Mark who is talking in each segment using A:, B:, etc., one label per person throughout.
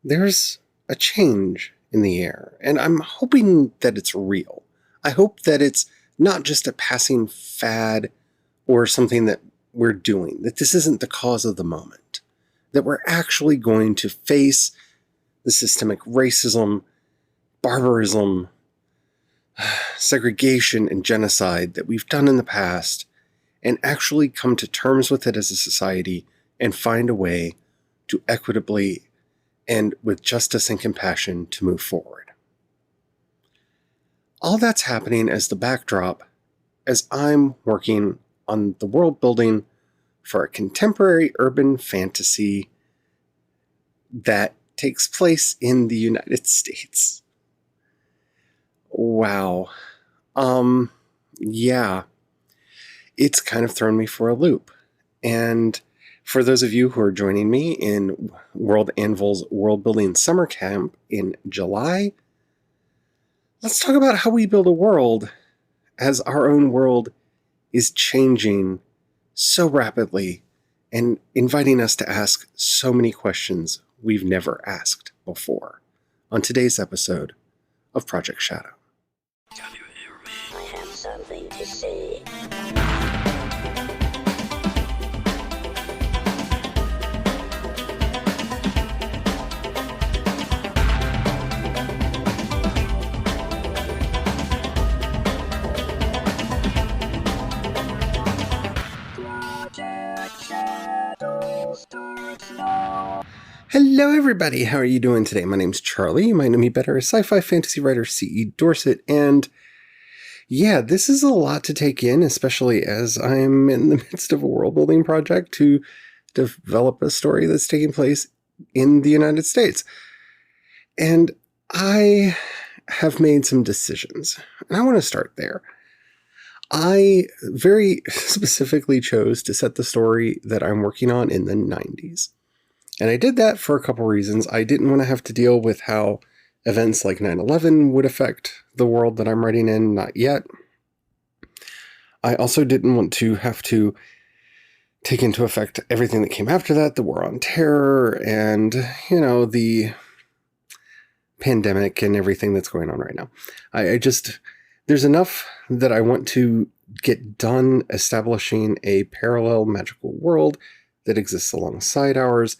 A: there's a change in the air, and I'm hoping that it's real. I hope that it's not just a passing fad or something that we're doing, that this isn't the cause of the moment, that we're actually going to face the systemic racism, barbarism, segregation, and genocide that we've done in the past and actually come to terms with it as a society and find a way to equitably and with justice and compassion to move forward. All that's happening as the backdrop as I'm working on the world building for a contemporary urban fantasy that takes place in the United States. Wow. Yeah. It's kind of thrown me for a loop. And for those of you who are joining me in World Anvil's World Building Summer Camp in July, let's talk about how we build a world as our own world is changing so rapidly and inviting us to ask so many questions we've never asked before on today's episode of Project Shadow.
B: Can you hear me? I have something to say.
A: Hello everybody, how are you doing today? My name's Charlie, you might know me better as sci-fi fantasy writer C.E. Dorset, and yeah, this is a lot to take in, especially as I'm in the midst of a world building project to develop a story that's taking place in the United States. And I have made some decisions, and I want to start there. I very specifically chose to set the story that I'm working on in the 90s. And I did that for a couple reasons. I didn't want to have to deal with how events like 9/11 would affect the world that I'm writing in, not yet. I also didn't want to have to take into effect everything that came after that, the war on terror and, the pandemic and everything that's going on right now. There's enough that I want to get done establishing a parallel magical world that exists alongside ours,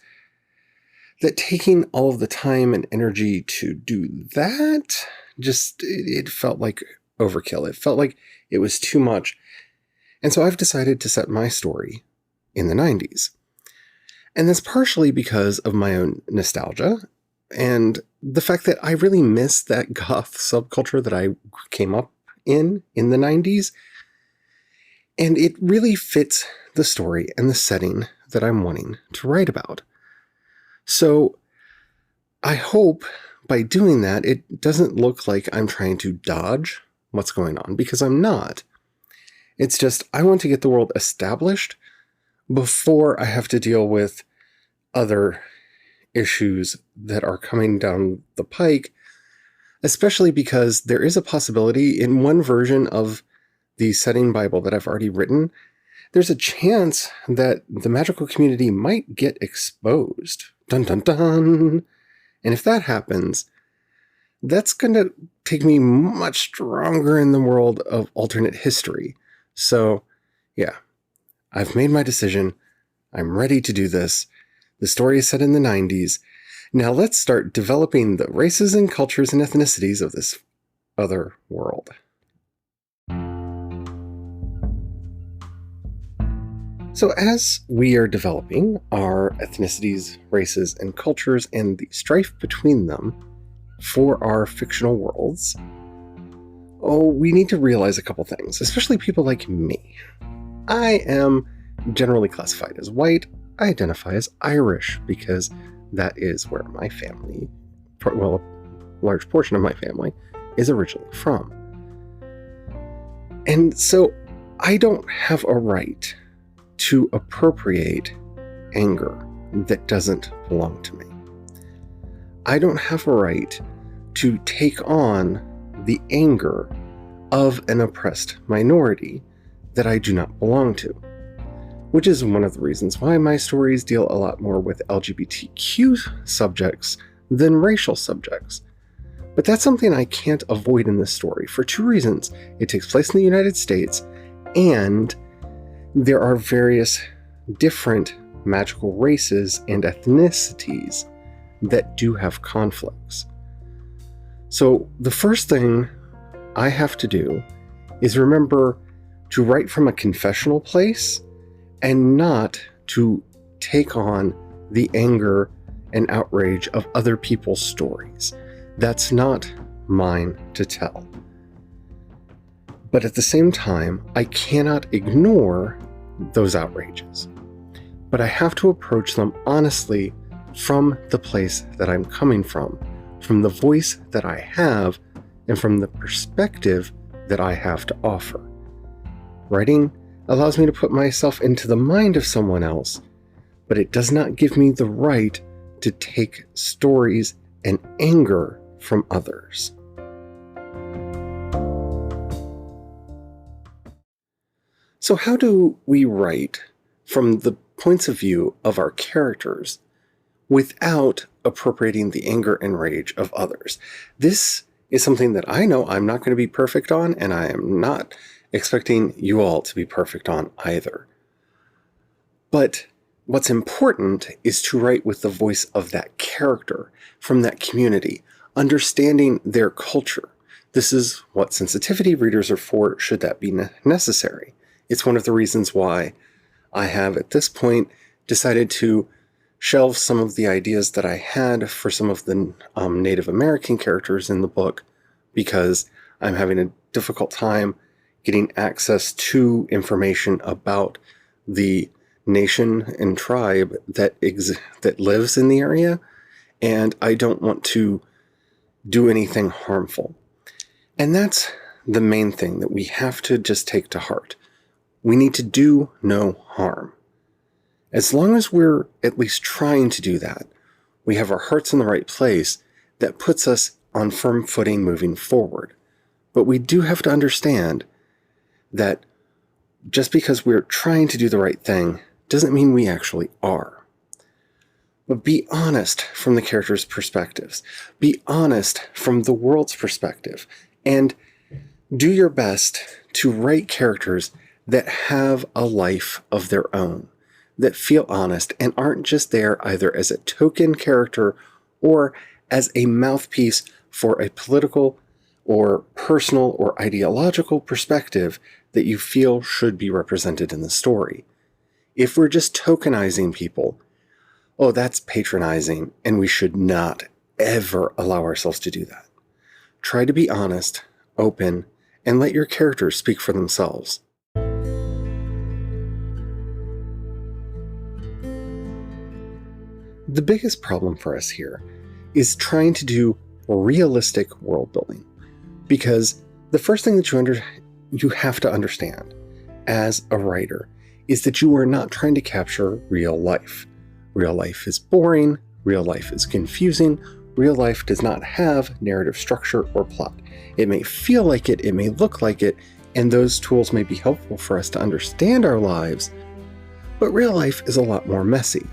A: that taking all of the time and energy to do that, it felt like overkill. It felt like it was too much. And so I've decided to set my story in the 90s. And that's partially because of my own nostalgia and the fact that I really miss that goth subculture that I came up in the 90s. And it really fits the story and the setting that I'm wanting to write about. So I hope by doing that, it doesn't look like I'm trying to dodge what's going on, because I'm not. It's just, I want to get the world established before I have to deal with other issues that are coming down the pike, especially because there is a possibility in one version of the setting Bible that I've already written, there's a chance that the magical community might get exposed. Dun dun dun. And if that happens, that's going to take me much stronger in the world of alternate history. So, yeah, I've made my decision. I'm ready to do this. The story is set in the 90s. Now let's start developing the races and cultures and ethnicities of this other world. So as we are developing our ethnicities, races, and cultures and the strife between them for our fictional worlds, we need to realize a couple things, especially people like me. I am generally classified as white. I identify as Irish because that is where my family, a large portion of my family, is originally from. And so I don't have a right to appropriate anger that doesn't belong to me. I don't have a right to take on the anger of an oppressed minority that I do not belong to, which is one of the reasons why my stories deal a lot more with LGBTQ subjects than racial subjects. But that's something I can't avoid in this story for two reasons. It takes place in the United States, and there are various different magical races and ethnicities that do have conflicts. So the first thing I have to do is remember to write from a confessional place and not to take on the anger and outrage of other people's stories. That's not mine to tell. But at the same time, I cannot ignore those outrages. But I have to approach them honestly from the place that I'm coming from the voice that I have, and from the perspective that I have to offer. Writing allows me to put myself into the mind of someone else, but it does not give me the right to take stories and anger from others. So how do we write from the points of view of our characters without appropriating the anger and rage of others? This is something that I know I'm not going to be perfect on, and I am not expecting you all to be perfect on either. But what's important is to write with the voice of that character, from that community, understanding their culture. This is what sensitivity readers are for, should that be necessary. It's one of the reasons why I have, at this point, decided to shelve some of the ideas that I had for some of the Native American characters in the book, because I'm having a difficult time getting access to information about the nation and tribe that lives in the area, and I don't want to do anything harmful. And that's the main thing that we have to just take to heart. We need to do no harm. As long as we're at least trying to do that, we have our hearts in the right place, that puts us on firm footing moving forward. But we do have to understand that just because we're trying to do the right thing doesn't mean we actually are. But be honest from the characters' perspectives. Be honest from the world's perspective. And do your best to write characters that have a life of their own, that feel honest and aren't just there either as a token character or as a mouthpiece for a political or personal or ideological perspective that you feel should be represented in the story. If we're just tokenizing people, oh, that's patronizing, and we should not ever allow ourselves to do that. Try to be honest, open, and let your characters speak for themselves. The biggest problem for us here is trying to do realistic world building, because the first thing that you have to understand as a writer is that you are not trying to capture real life. Real life is boring, real life is confusing, real life does not have narrative structure or plot. It may feel like it may look like it, and those tools may be helpful for us to understand our lives, but real life is a lot more messy.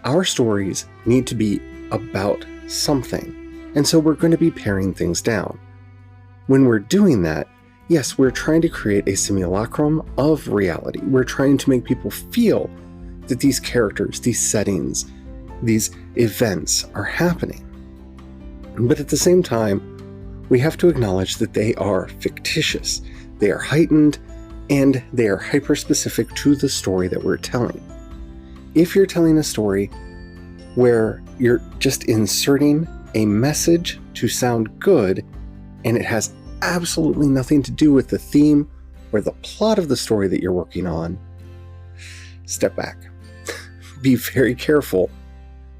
A: Our stories need to be about something, and so we're going to be paring things down. When we're doing that, yes, we're trying to create a simulacrum of reality. We're trying to make people feel that these characters, these settings, these events are happening. But at the same time, we have to acknowledge that they are fictitious, they are heightened, and they are hyper-specific to the story that we're telling. If you're telling a story where you're just inserting a message to sound good, and it has absolutely nothing to do with the theme or the plot of the story that you're working on, step back. Be very careful,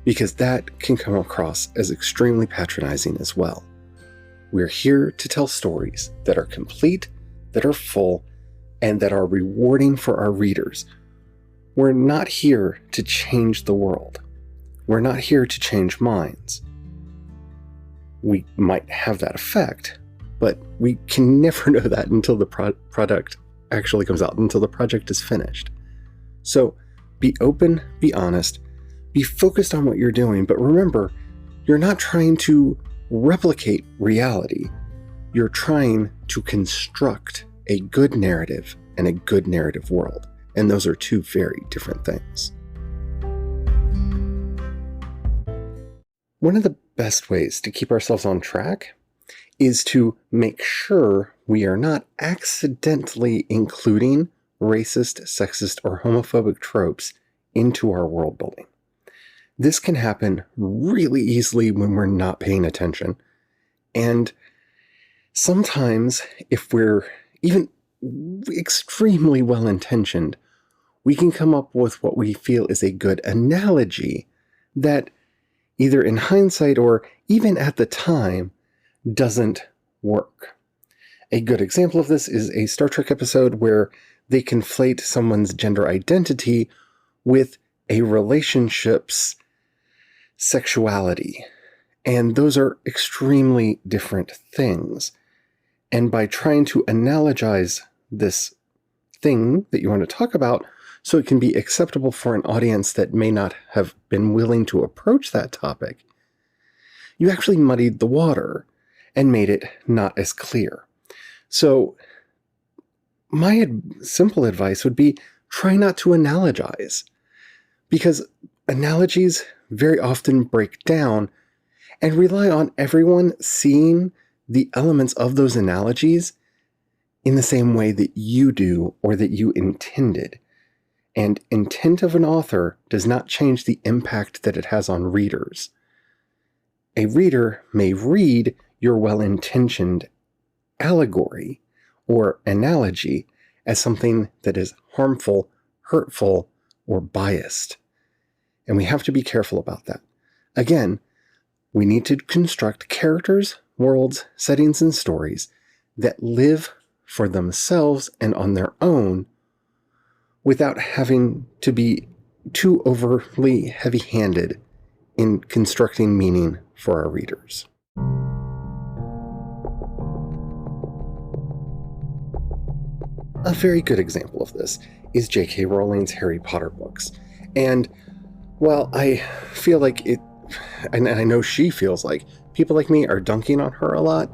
A: because that can come across as extremely patronizing as well. We're here to tell stories that are complete, that are full, and that are rewarding for our readers. We're not here to change the world. We're not here to change minds. We might have that effect, but we can never know that until the product actually comes out, until the project is finished. So be open, be honest, be focused on what you're doing, but remember, You're not trying to replicate reality. You're trying to construct a good narrative and a good narrative world. And those are two very different things. One of the best ways to keep ourselves on track is to make sure we are not accidentally including racist, sexist, or homophobic tropes into our world building. This can happen really easily when we're not paying attention. And sometimes, if we're even extremely well-intentioned, we can come up with what we feel is a good analogy that either in hindsight or even at the time doesn't work. A good example of this is a Star Trek episode where they conflate someone's gender identity with a relationship's sexuality. And those are extremely different things. And by trying to analogize this thing that you want to talk about so it can be acceptable for an audience that may not have been willing to approach that topic, you actually muddied the water and made it not as clear. So my simple advice would be try not to analogize, because analogies very often break down and rely on everyone seeing the elements of those analogies in the same way that you do or that you intended. And intent of an author does not change the impact that it has on readers. A reader may read your well-intentioned allegory or analogy as something that is harmful, hurtful, or biased. And we have to be careful about that. Again, we need to construct characters, worlds, settings, and stories that live for themselves and on their own without having to be too overly heavy-handed in constructing meaning for our readers. A very good example of this is J.K. Rowling's Harry Potter books. And while I feel like it, and I know she feels like, people like me are dunking on her a lot,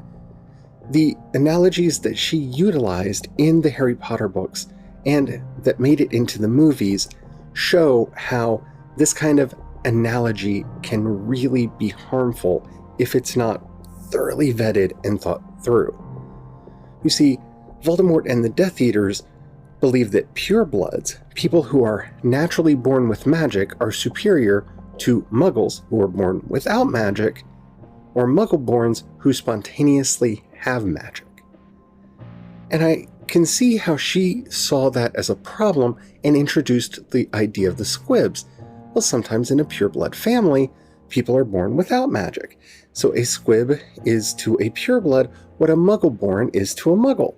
A: the analogies that she utilized in the Harry Potter books and that made it into the movies show how this kind of analogy can really be harmful if it's not thoroughly vetted and thought through. You see, Voldemort and the Death Eaters believe that purebloods, people who are naturally born with magic, are superior to muggles who are born without magic, or muggleborns who spontaneously have magic. And I can see how she saw that as a problem and introduced the idea of the squibs. Well, sometimes in a pureblood family, people are born without magic. So a squib is to a pureblood what a muggleborn is to a muggle.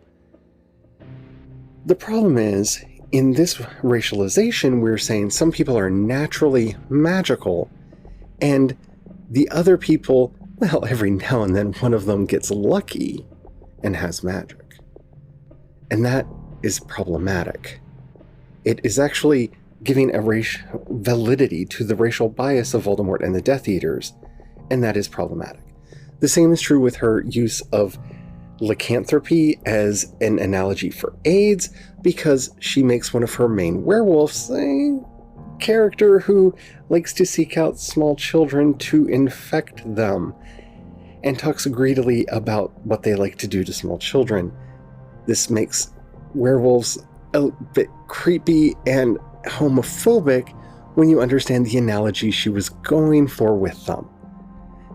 A: The problem is, in this racialization, we're saying some people are naturally magical, and the other people, well, every now and then one of them gets lucky and has magic. And that is problematic. It is actually giving a validity to the racial bias of Voldemort and the Death Eaters, and that is problematic. The same is true with her use of lycanthropy as an analogy for AIDS, because she makes one of her main werewolves a character who likes to seek out small children to infect them, and talks greedily about what they like to do to small children. This makes werewolves a bit creepy and homophobic when you understand the analogy she was going for with them.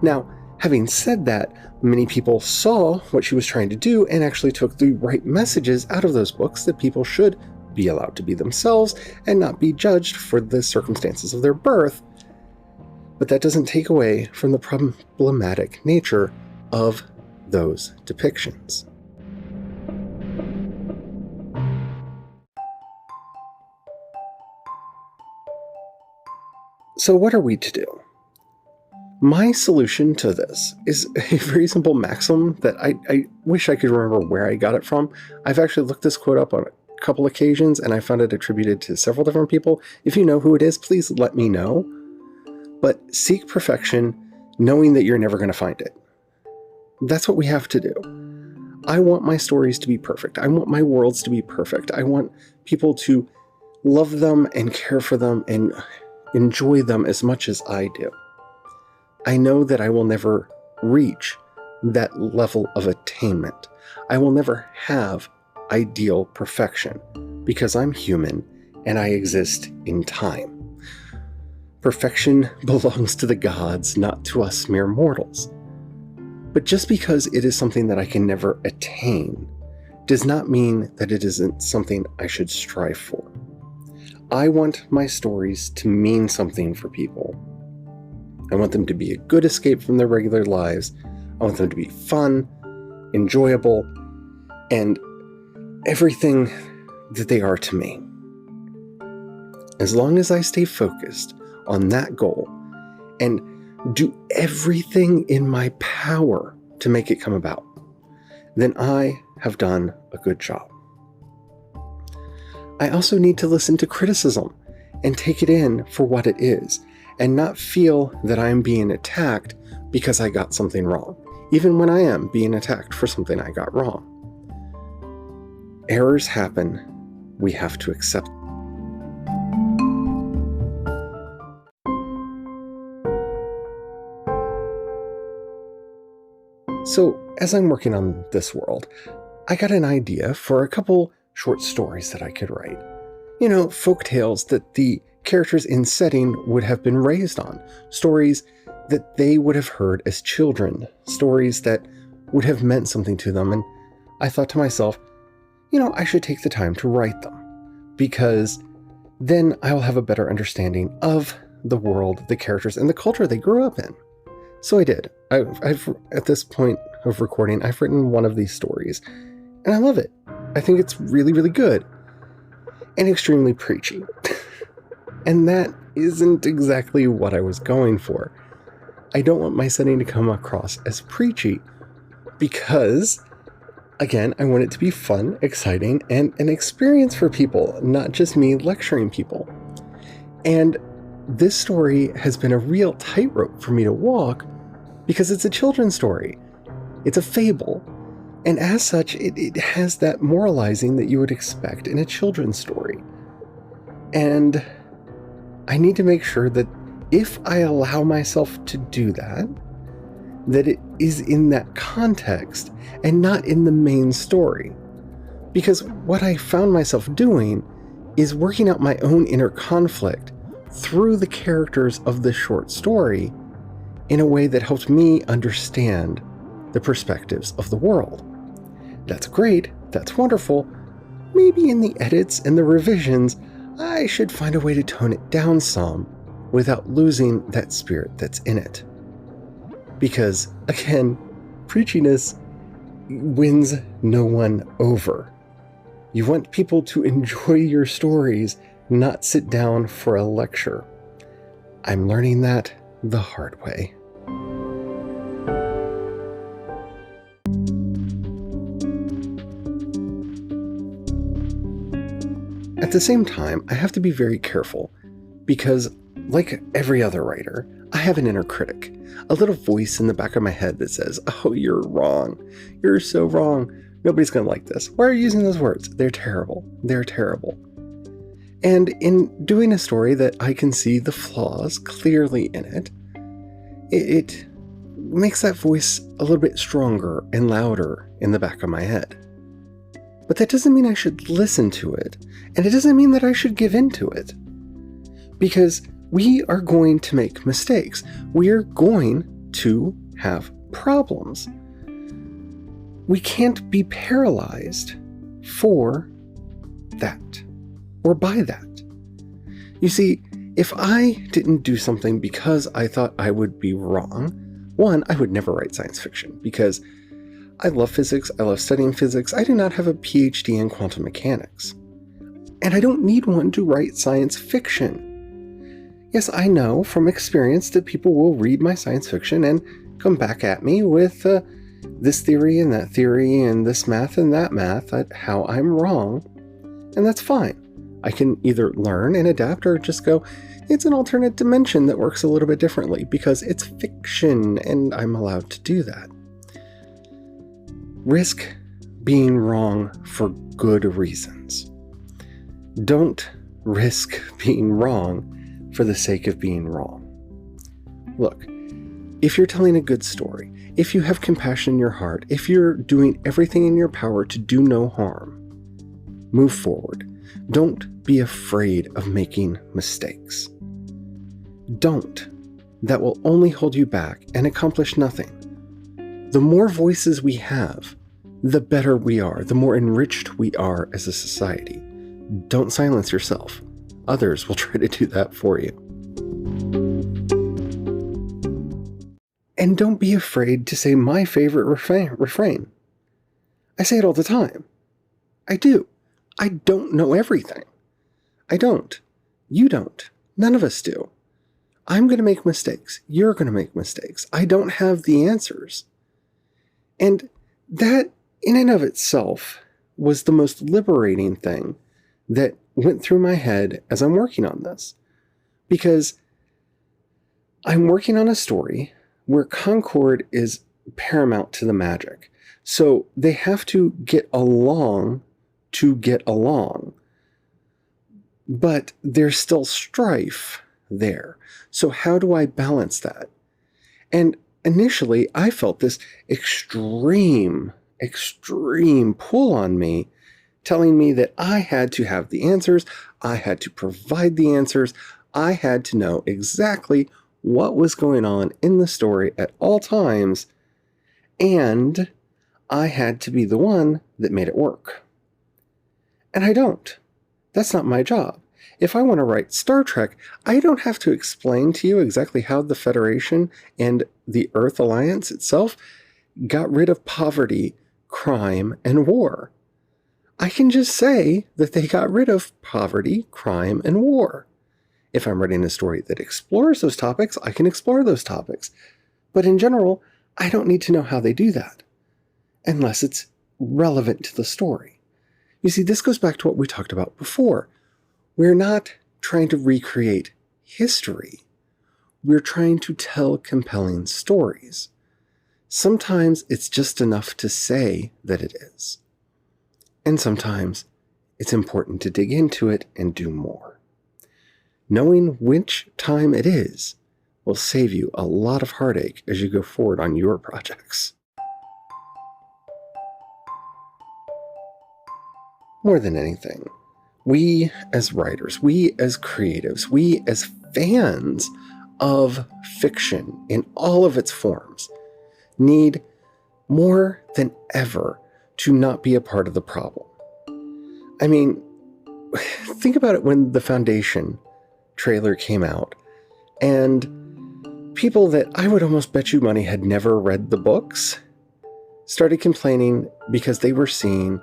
A: Now, having said that, many people saw what she was trying to do and actually took the right messages out of those books, that people should be allowed to be themselves and not be judged for the circumstances of their birth. But that doesn't take away from the problematic nature of those depictions. So what are we to do? My solution to this is a very simple maxim that I wish I could remember where I got it from. I've actually looked this quote up on a couple occasions, and I found it attributed to several different people. If you know who it is, please let me know. But seek perfection, knowing that you're never going to find it. That's what we have to do. I want my stories to be perfect. I want my worlds to be perfect. I want people to love them and care for them and enjoy them as much as I do. I know that I will never reach that level of attainment. I will never have ideal perfection because I'm human and I exist in time. Perfection belongs to the gods, not to us mere mortals. But just because it is something that I can never attain does not mean that it isn't something I should strive for. I want my stories to mean something for people. I want them to be a good escape from their regular lives. I want them to be fun, enjoyable, and everything that they are to me. As long as I stay focused on that goal and do everything in my power to make it come about, then I have done a good job. I also need to listen to criticism and take it in for what it is, and not feel that I am being attacked because I got something wrong, even when I am being attacked for something I got wrong. Errors happen. We have to accept. So, as I'm working on this world, I got an idea for a couple short stories that I could write. You know, folk tales that the characters in setting would have been raised on. Stories that they would have heard as children. Stories that would have meant something to them. And I thought to myself, you know, I should take the time to write them, because then I will have a better understanding of the world, the characters, and the culture they grew up in. So I did. I've at this point of recording, I've written one of these stories, and I love it. I think it's really, really good and extremely preachy. And that isn't exactly what I was going for. I don't want my setting to come across as preachy because, again, I want it to be fun, exciting, and an experience for people, not just me lecturing people. And this story has been a real tightrope for me to walk because it's a children's story. It's a fable. And as such, it has that moralizing that you would expect in a children's story. And I need to make sure that if I allow myself to do that, that it is in that context and not in the main story. Because what I found myself doing is working out my own inner conflict through the characters of the short story in a way that helped me understand the perspectives of the world. That's great, that's wonderful. Maybe in the edits and the revisions, I should find a way to tone it down some without losing that spirit that's in it. Because, again, preachiness wins no one over. You want people to enjoy your stories, not sit down for a lecture. I'm learning that the hard way. At the same time, I have to be very careful because, like every other writer, I have an inner critic, a little voice in the back of my head that says, "Oh, you're wrong. You're so wrong. Nobody's going to like this. Why are you using those words? They're terrible. They're terrible." And in doing a story that I can see the flaws clearly in it, it makes that voice a little bit stronger and louder in the back of my head. But that doesn't mean I should listen to it, and it doesn't mean that I should give in to it. Because we are going to make mistakes. We are going to have problems. We can't be paralyzed for that or by that. You see, if I didn't do something because I thought I would be wrong, one, I would never write science fiction because I love physics, I love studying physics, I do not have a PhD in quantum mechanics. And I don't need one to write science fiction. Yes, I know from experience that people will read my science fiction and come back at me with this theory and that theory and this math and that math at how I'm wrong. And that's fine. I can either learn and adapt or just go, It's an alternate dimension that works a little bit differently because it's fiction and I'm allowed to do that. Risk being wrong for good reasons. Don't risk being wrong for the sake of being wrong. Look, if you're telling a good story, if you have compassion in your heart, if you're doing everything in your power to do no harm, move forward. Don't be afraid of making mistakes. Don't. That will only hold you back and accomplish nothing. The more voices we have, the better we are, the more enriched we are as a society. Don't silence yourself. Others will try to do that for you. And don't be afraid to say my favorite refrain. I say it all the time. I do. I don't know everything. I don't. You don't. None of us do. I'm going to make mistakes. You're going to make mistakes. I don't have the answers. And that, in and of itself, was the most liberating thing that went through my head as I'm working on this. Because I'm working on a story where concord is paramount to the magic. So they have to get along to get along. But there's still strife there. So how do I balance that? And initially, I felt this extreme pull on me, telling me that I had to have the answers, I had to provide the answers, I had to know exactly what was going on in the story at all times, and I had to be the one that made it work. And I don't. That's not my job. If I want to write Star Trek, I don't have to explain to you exactly how the Federation and the Earth Alliance itself got rid of poverty, crime, and war. I can just say that they got rid of poverty, crime, and war. If I'm writing a story that explores those topics, I can explore those topics. But in general, I don't need to know how they do that, unless it's relevant to the story. You see, this goes back to what we talked about before. We're not trying to recreate history. We're trying to tell compelling stories. Sometimes it's just enough to say that it is. And sometimes it's important to dig into it and do more. Knowing which time it is will save you a lot of heartache as you go forward on your projects. More than anything, we as writers, we as creatives, we as fans of fiction in all of its forms need more than ever to not be a part of the problem. I mean, think about it when the Foundation trailer came out, and people that I would almost bet you money had never read the books started complaining because they were seeing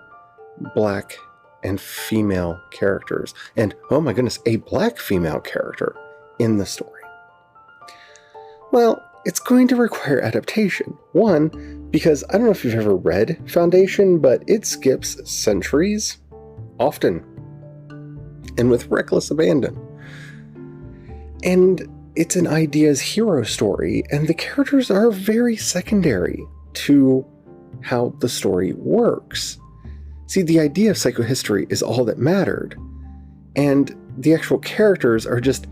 A: black and female characters, and oh my goodness, a black female character in the story. Well, it's going to require adaptation. One, because I don't know if you've ever read Foundation, but it skips centuries, often, and with reckless abandon. And it's an ideas hero story, and the characters are very secondary to how the story works. See, the idea of psychohistory is all that mattered, and the actual characters are just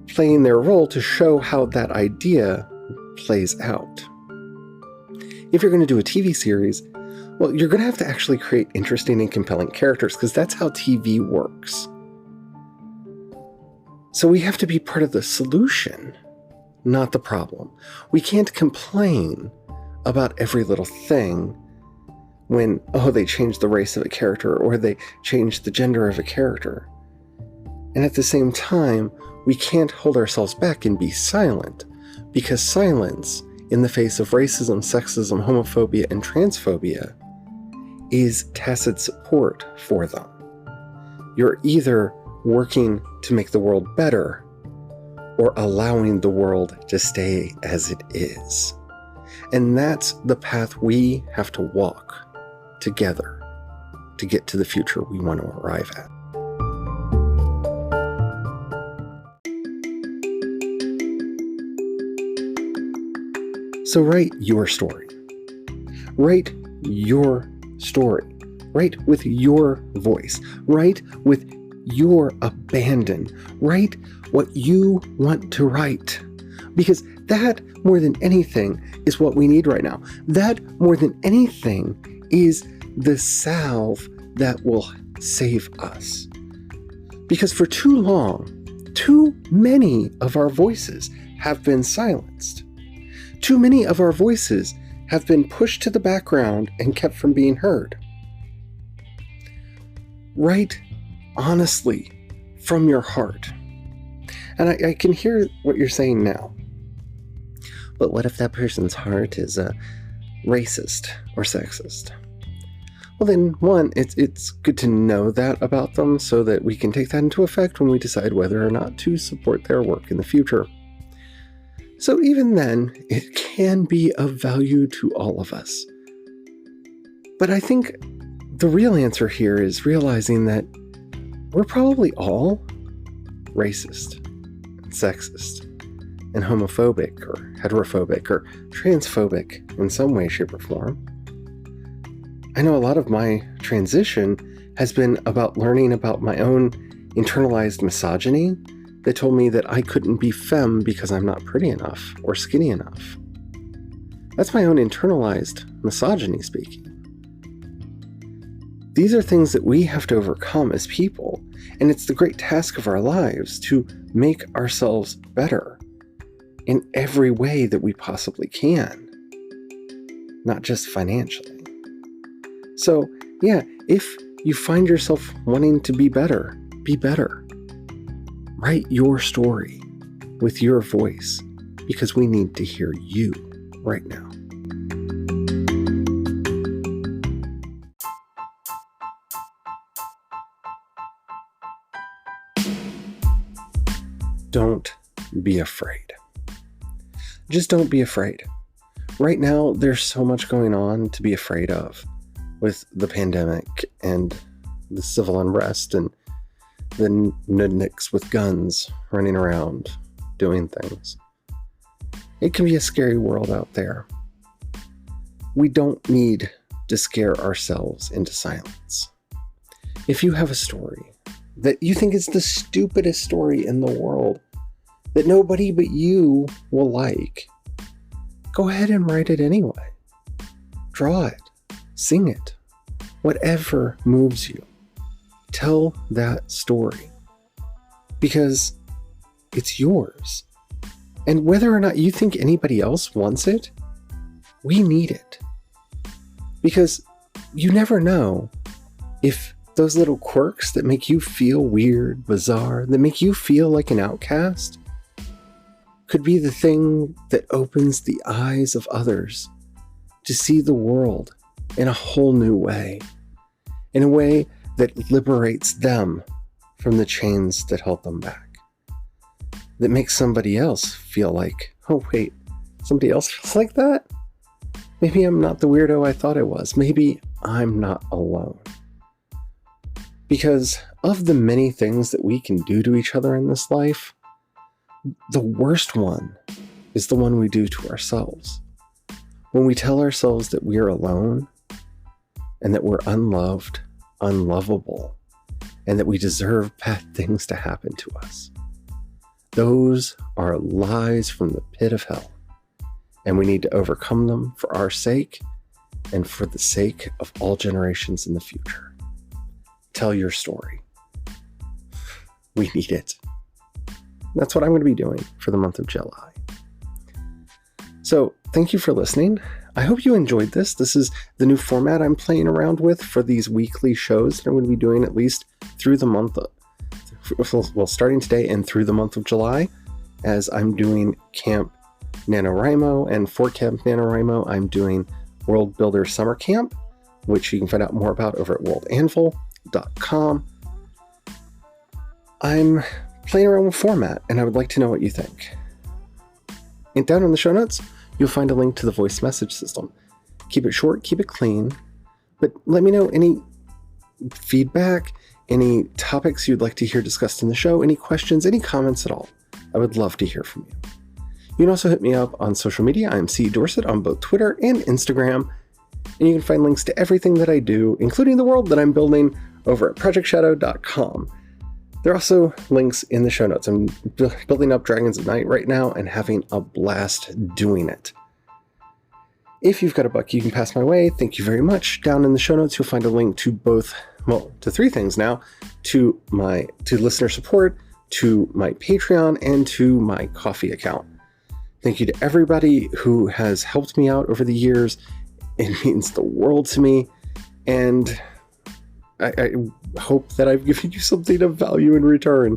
A: playing their role to show how that idea plays out. If you're going to do a TV series, well, you're going to have to actually create interesting and compelling characters, because that's how TV works. So we have to be part of the solution, not the problem. We can't complain about every little thing when, oh, they changed the race of a character or they changed the gender of a character. And at the same time, we can't hold ourselves back and be silent, because silence in the face of racism, sexism, homophobia, and transphobia is tacit support for them. You're either working to make the world better or allowing the world to stay as it is. And that's the path we have to walk together to get to the future we want to arrive at. So write your story. Write your story. Write with your voice. Write with your abandon. Write what you want to write. Because that, more than anything, is what we need right now. That, more than anything, is the salve that will save us. Because for too long, too many of our voices have been silenced. Too many of our voices have been pushed to the background and kept from being heard. Write honestly from your heart. And I can hear what you're saying now. But what if that person's heart is racist or sexist? Well, then, one, it's good to know that about them so that we can take that into effect when we decide whether or not to support their work in the future. So even then, it can be of value to all of us. But I think the real answer here is realizing that we're probably all racist, sexist, and homophobic, or heterophobic, or transphobic in some way, shape, or form. I know a lot of my transition has been about learning about my own internalized misogyny that told me that I couldn't be femme because I'm not pretty enough or skinny enough. That's my own internalized misogyny speaking. These are things that we have to overcome as people, and it's the great task of our lives to make ourselves better in every way that we possibly can, not just financially. So, yeah, if you find yourself wanting to be better, be better. Write your story with your voice, because we need to hear you right now. Don't be afraid. Just don't be afraid. Right now, there's so much going on to be afraid of with the pandemic and the civil unrest and the nudniks with guns running around doing things. It can be a scary world out there. We don't need to scare ourselves into silence. If you have a story that you think is the stupidest story in the world, that nobody but you will like, go ahead and write it anyway. Draw it. Sing it. Whatever moves you. Tell that story. Because it's yours. And whether or not you think anybody else wants it, we need it. Because you never know if those little quirks that make you feel weird, bizarre, that make you feel like an outcast, could be the thing that opens the eyes of others to see the world in a whole new way, in a way that liberates them from the chains that held them back, that makes somebody else feel like, oh wait, somebody else feels like that? Maybe I'm not the weirdo I thought I was. Maybe I'm not alone. Because of the many things that we can do to each other in this life, the worst one is the one we do to ourselves. When we tell ourselves that we're alone and that we're unloved, unlovable, and that we deserve bad things to happen to us. Those are lies from the pit of hell, and we need to overcome them for our sake and for the sake of all generations in the future. Tell your story. We need it. That's what I'm going to be doing for the month of July. So thank you for listening. I hope you enjoyed this. This is the new format I'm playing around with for these weekly shows that I'm going to be doing at least through the month of, starting today and through the month of July, as I'm doing Camp NaNoWriMo, and for Camp NaNoWriMo, I'm doing World Builder Summer Camp, which you can find out more about over at worldanvil.com. I'm playing around with format, and I would like to know what you think. And down in the show notes, you'll find a link to the voice message system. Keep it short, keep it clean, but let me know any feedback, any topics you'd like to hear discussed in the show, any questions, any comments at all. I would love to hear from you. You can also hit me up on social media. I'm C. Dorset on both Twitter and Instagram. And you can find links to everything that I do, including the world that I'm building, over at projectshadow.com. There are also links in the show notes. I'm building up Dragons at Night right now and having a blast doing it. If you've got a buck you can pass my way, thank you very much. Down in the show notes, you'll find a link to to 3 things now, to listener support, to my Patreon, and to my Ko-fi account. Thank you to everybody who has helped me out over the years. It means the world to me, and I hope that I've given you something of value in return.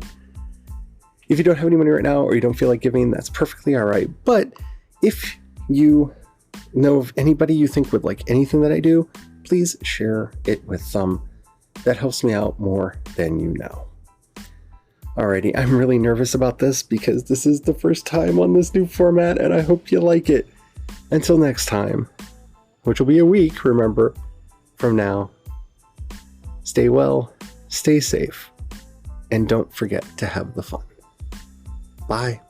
A: If you don't have any money right now, or you don't feel like giving, that's perfectly all right. But if you know of anybody you think would like anything that I do, please share it with them. That helps me out more than you know. Alrighty, I'm really nervous about this because this is the first time on this new format, and I hope you like it. Until next time, which will be a week, remember, from now, stay well, stay safe, and don't forget to have the fun. Bye.